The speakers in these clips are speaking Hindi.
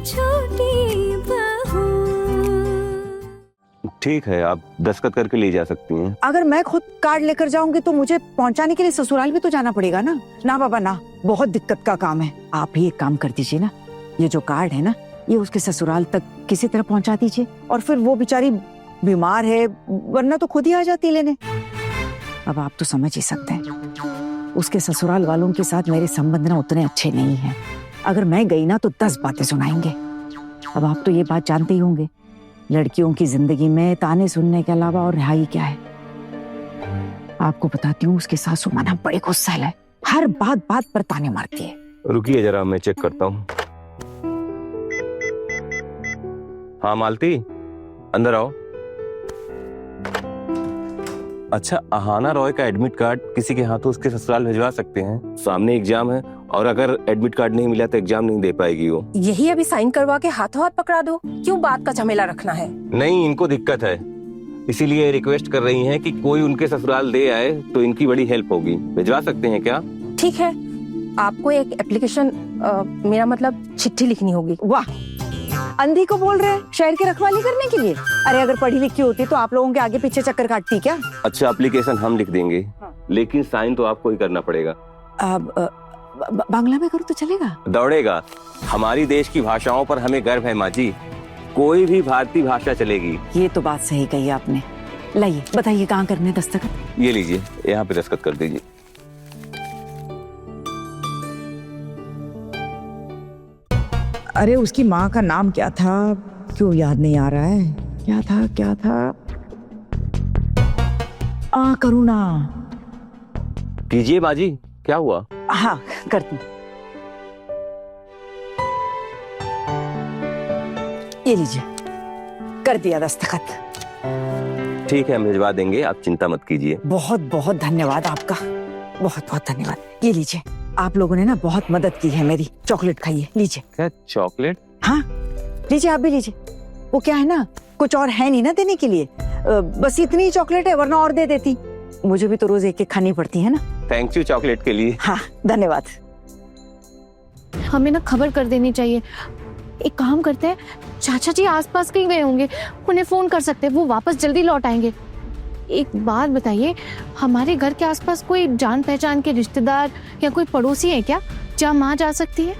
छोटी बहू। ठीक है, आप दस्तखत करके ले जा सकती हैं। अगर मैं खुद कार्ड लेकर जाऊंगी तो मुझे पहुंचाने के लिए ससुराल भी तो जाना पड़ेगा ना। ना बाबा ना, बहुत दिक्कत का काम है। आप ही एक काम कर दीजिए ना, ये जो कार्ड है ना, ये उसके ससुराल तक किसी तरह पहुंचा दीजिए। और फिर वो बेचारी बीमार है, वरना तो खुद ही आ जाती लेने। अब आप तो समझ ही सकते हैं, उसके ससुराल वालों के साथ मेरे संबंध ना उतने अच्छे नहीं हैं। अगर मैं गई ना तो 10 बातें सुनाएंगे। अब आप तो ये बात जानते ही होंगे, लड़कियों की जिंदगी में ताने सुनने के अलावा और रिहाई क्या है। आपको बताती हूँ, उसके सासू माँ ना बड़े गुस्सैल है, हर बात पर ताने मारती है। रुकिए जरा, मैं चेक करता हूँ। हाँ मालती, अंदर आओ। अच्छा, अहाना रॉय का एडमिट कार्ड किसी के हाथों उसके ससुराल भिजवा सकते हैं। सामने एग्जाम है और अगर एडमिट कार्ड नहीं मिला तो एग्जाम नहीं दे पाएगी वो। यही अभी साइन करवा के हाथों हाथ पकड़ा दो, क्यों बात का झमेला रखना है? नहीं, इनको दिक्कत है, इसीलिए रिक्वेस्ट कर रही हैं कि कोई उनके ससुराल दे आए तो इनकी बड़ी हेल्प होगी। भिजवा सकते हैं क्या? ठीक है, आपको एक एप्लीकेशन, मेरा मतलब चिट्ठी लिखनी होगी। वाह, अंधी को बोल रहे हैं शहर की रखवाली करने के लिए। अरे अगर पढ़ी लिखी होती तो आप लोगों के आगे पीछे चक्कर काटती क्या? अच्छा, एप्लीकेशन हम लिख देंगे, लेकिन साइन तो आपको ही करना पड़ेगा। अब बांग्ला में करो तो चलेगा? दौड़ेगा। हमारी देश की भाषाओं पर हमें गर्व है माँ जी, कोई भी भारतीय भाषा चलेगी। ये तो बात सही कही आपने। लाइए, बताइए कहाँ करने दस्तखत? ये लीजिए, यहाँ पे दस्तखत कर दीजिए। अरे उसकी माँ का नाम क्या था, क्यों याद नहीं आ रहा है? क्या था? करुणा। कीजिए माँ जी, क्या हुआ? हाँ, करती। ये लीजिए, कर दिया दस्तखत। ठीक है, हम भिजवा देंगे, आप चिंता मत कीजिए। बहुत बहुत धन्यवाद आपका, बहुत बहुत धन्यवाद। ये लीजिए, आप लोगों ने ना बहुत मदद की है मेरी। चॉकलेट खाइए, लीजिए। क्या चॉकलेट? हाँ लीजिए, आप भी लीजिए। वो क्या है ना, कुछ और है नहीं ना देने के लिए, बस इतनी ही चॉकलेट है, वरना और दे देती। मुझे भी तो रोज एक एक खानी पड़ती है ना। थैंक यू चॉकलेट के लिए। हाँ, धन्यवाद। हमें ना खबर कर देनी चाहिए। एक काम करते हैं, चाचा जी आसपास कहीं गए होंगे, उन्हें फोन कर सकते हैं, वो वापस जल्दी लौट आएंगे। एक बात बताइए, हमारे घर के आसपास कोई जान पहचान के रिश्तेदार या कोई पड़ोसी है क्या जहाँ माँ जा सकती है?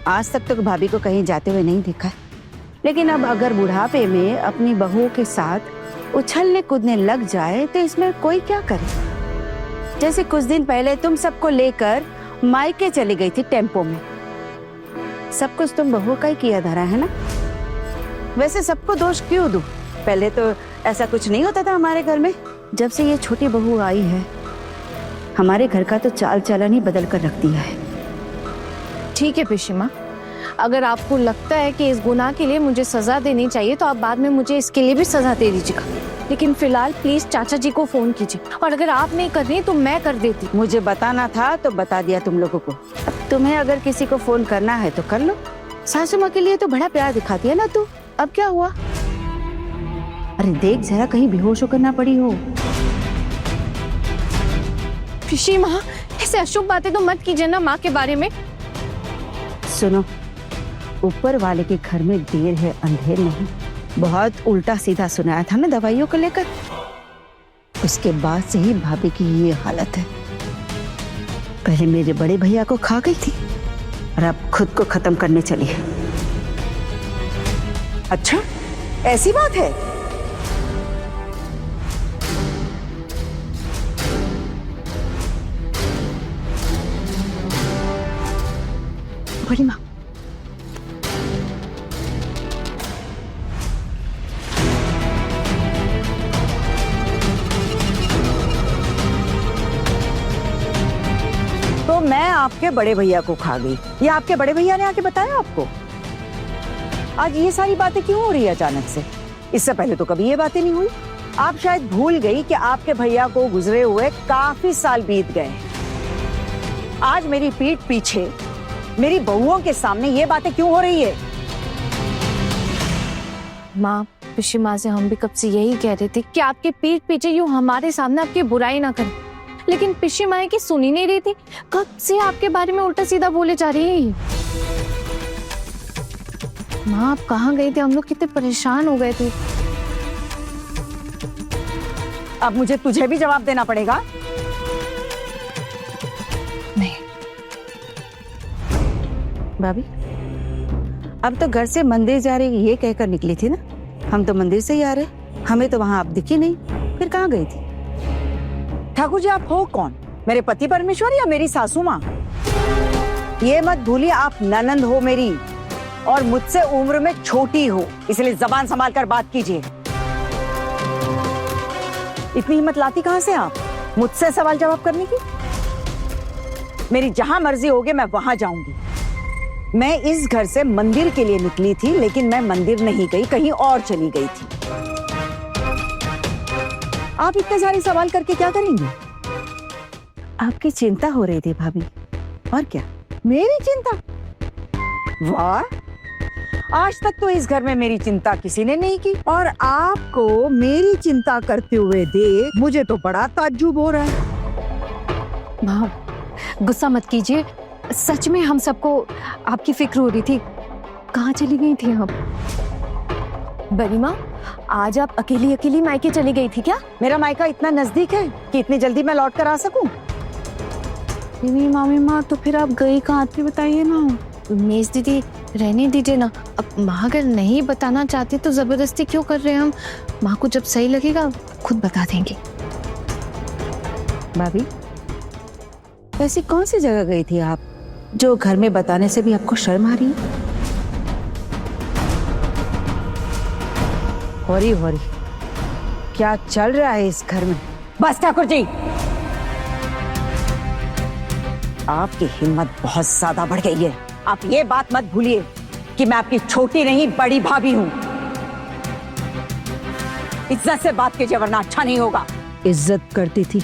आज तक तो भाभी को कहीं जाते हुए नहीं देखा, लेकिन अब अगर बुढ़ापे में अपनी बहुओं के साथ उछलने कूदने लग जाए तो इसमें कोई क्या करे। जैसे कुछ दिन पहले तुम सबको लेकर मायके चली गई थी टेम्पो में, सब कुछ तुम बहुओं का ही किया धरा है ना। वैसे सबको दोष क्यों दूं? पहले तो ऐसा कुछ नहीं होता था हमारे घर में। जब से ये छोटी बहू आई है, हमारे घर का तो चाल चलन ही बदल कर रख दिया है। ठीक है पिशिमा, अगर आपको लगता है कि इस गुनाह के लिए मुझे सजा देनी चाहिए तो आप बाद में मुझे इसके लिए भी सजा दे दीजिएगा, लेकिन फिलहाल प्लीज चाचा जी को फोन कीजिए, और अगर आप नहीं कर रही तो मैं कर देती। मुझे बताना था तो बता दिया तुम लोगों को। अब तुम्हें अगर किसी को फोन करना है तो कर लो। सासू माँ के लिए तो बड़ा प्यार दिखाती है ना तू, अब क्या हुआ? अरे देख जरा, कहीं बेहोश होकर ना पड़ी हो। पिशिमा, ऐसे अशुभ बातें तो मत कीजिए ना माँ के बारे में। सुनो, ऊपर वाले के घर में देर है अंधेर नहीं। बहुत उल्टा सीधा सुनाया था ना दवाइयों को लेकर, उसके बाद से ही भाभी की ये हालत है। पहले मेरे बड़े भैया को खा गई थी और अब खुद को खत्म करने चली है। अच्छा, ऐसी बात है? बड़ी माँ, तो मैं आपके बड़े भैया को खा गई, या आपके बड़े भैया ने आके बताया आपको? आज ये सारी बातें क्यों हो रही है अचानक से? इससे पहले तो कभी ये बातें नहीं हुई। आप शायद भूल गई कि आपके भैया को गुजरे हुए काफी साल बीत गए। आज मेरी पीठ पीछे मेरी बहुओं के सामने ये बातें क्यों हो रही है? माँ, पिशिमा से हम भी कब से यही कह रहे थे कि आपके पीठ पीछे यूं हमारे सामने आपकी बुराई ना करें, लेकिन पिशिमा की सुन ही नहीं रही थी। कब से आपके बारे में उल्टा सीधा बोले जा रही है। माँ आप कहाँ गए थे? हम लोग कितने परेशान हो गए थे। अब मुझे तुझे भी जवाब देना पड़ेगा। नहीं। भाभी, अब तो घर से मंदिर जा रही ये कहकर निकली थी ना, हम तो मंदिर से ही आ रहे, हमें तो वहां आप दिखी नहीं, फिर कहाँ गई थी? ठाकुर जी आप हो कौन? मेरे पति परमेश्वर या मेरी सासू माँ? ये मत भूलिए आप ननंद हो मेरी और मुझसे उम्र में छोटी हो, इसलिए जबान संभाल कर बात कीजिए। इतनी हिम्मत लाती कहां से आप मुझसे सवाल जवाब करने की? मेरी जहां मर्जी होगी मैं वहां जाऊंगी। मैं इस घर से मंदिर के लिए निकली थी, लेकिन मैं मंदिर नहीं गई, कहीं और चली गई थी। आप इतने सारे सवाल करके क्या करेंगी? आपकी चिंता हो रही थी भाभी, और क्या? मेरी चिंता? वाह, आज तक तो इस घर में मेरी चिंता किसी ने नहीं की, और आपको मेरी चिंता करते हुए देख मुझे तो बड़ा ताज्जुब हो रहा है। माँ गुस्सा मत कीजिए, सच में हम सबको आपकी फिक्र हो रही थी। कहाँ चली गई थी आप? बड़ी माँ, आज आप अकेली अकेली मायके चली गई थी क्या? मेरा मायका इतना नजदीक है कि इतनी जल्दी मैं लौट कर आ सकूं? नहीं मामी माँ, तो फिर आप गई कहाँ थी बताइए ना। मेज दीदी रहने दीजिए ना, अब माँ अगर नहीं बताना चाहती तो जबरदस्ती क्यों कर रहे हैं हम? माँ को जब सही लगेगा खुद बता देंगे। भाभी, ऐसी कौन सी जगह गई थी आप जो घर में बताने से भी आपको शर्म आ रही है? होरी क्या चल रहा है इस घर में? बस ठाकुर जी, आपकी हिम्मत बहुत ज्यादा बढ़ गई है। आप ये बात मत भूलिए कि मैं आपकी छोटी नहीं बड़ी भाभी हूं। इज्जत से बात कीजिए वरना अच्छा नहीं होगा। इज्जत करती थी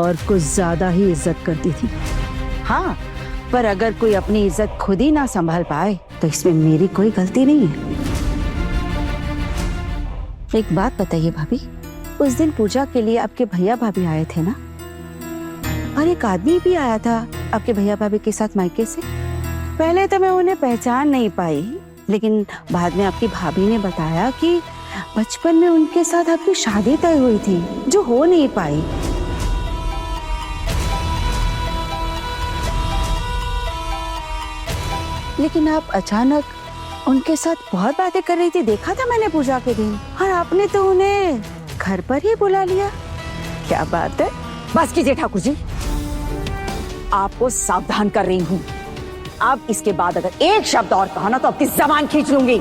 और कुछ ज्यादा ही इज्जत करती थी। हाँ, पर अगर कोई अपनी इज्जत खुद ही ना संभाल पाए तो इसमें मेरी कोई गलती नहीं है। एक बात बताइए भाभी, उस दिन पूजा के लिए आपके भैया भाभी आए थे ना, और एक आदमी भी आया था आपके भैया भाभी के साथ मायके से। पहले तो मैं उन्हें पहचान नहीं पाई, लेकिन बाद में आपकी भाभी ने बताया कि बचपन में उनके साथ आपकी शादी तय हुई थी जो हो नहीं पाई। लेकिन आप अचानक उनके साथ बहुत बातें कर रही थी, देखा था मैंने पूजा के दिन, और आपने तो उन्हें घर पर ही बुला लिया। क्या बात है? बस कीजिए ठाकुर जी, आपको सावधान कर रही हूं। अब इसके बाद अगर एक शब्द और कहा ना तो आपकी जबान खींच लूंगी।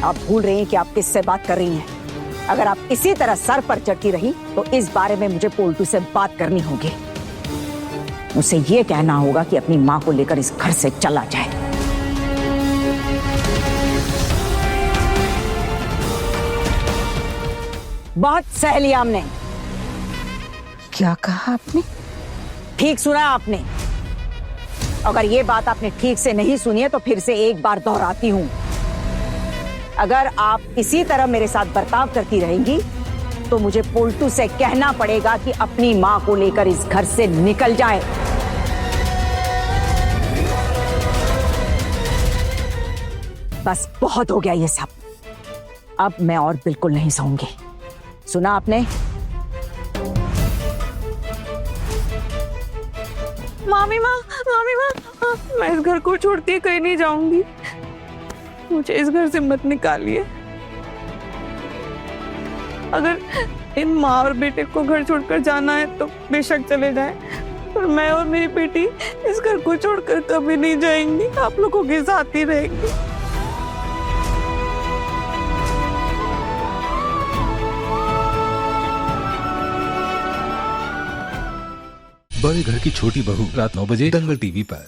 आप भूल रही हैं कि आप किससे बात कर रही हैं। अगर आप इसी तरह सर पर चढ़ती रही तो इस बारे में मुझे पोल्टू से बात करनी होगी। उसे यह कहना होगा कि अपनी मां को लेकर इस घर से चला जाए। बहुत सह लिया हमने। क्या कहा आपने? ठीक सुना आपने। अगर ये बात आपने ठीक से नहीं सुनी है तो फिर से एक बार दोहराती हूं। अगर आप इसी तरह मेरे साथ बर्ताव करती रहेंगी तो मुझे पोल्टू से कहना पड़ेगा कि अपनी मां को लेकर इस घर से निकल जाए। बस बहुत हो गया ये सब। अब मैं और बिल्कुल नहीं सहूंगी। सुना आपने? मामी माँ, मैं इस घर को छोड़ के कहीं नहीं जाऊंगी। मुझे इस घर से मत निकालिए। अगर इन माँ और बेटे को घर छोड़कर जाना है तो बेशक चले जाएं, पर मैं और मेरी बेटी इस घर को छोड़कर कभी नहीं जाएंगी। आप लोगों के साथ ही रहेंगी। बड़े घर की छोटी बहू रात 9 बजे दंगल टीवी पर।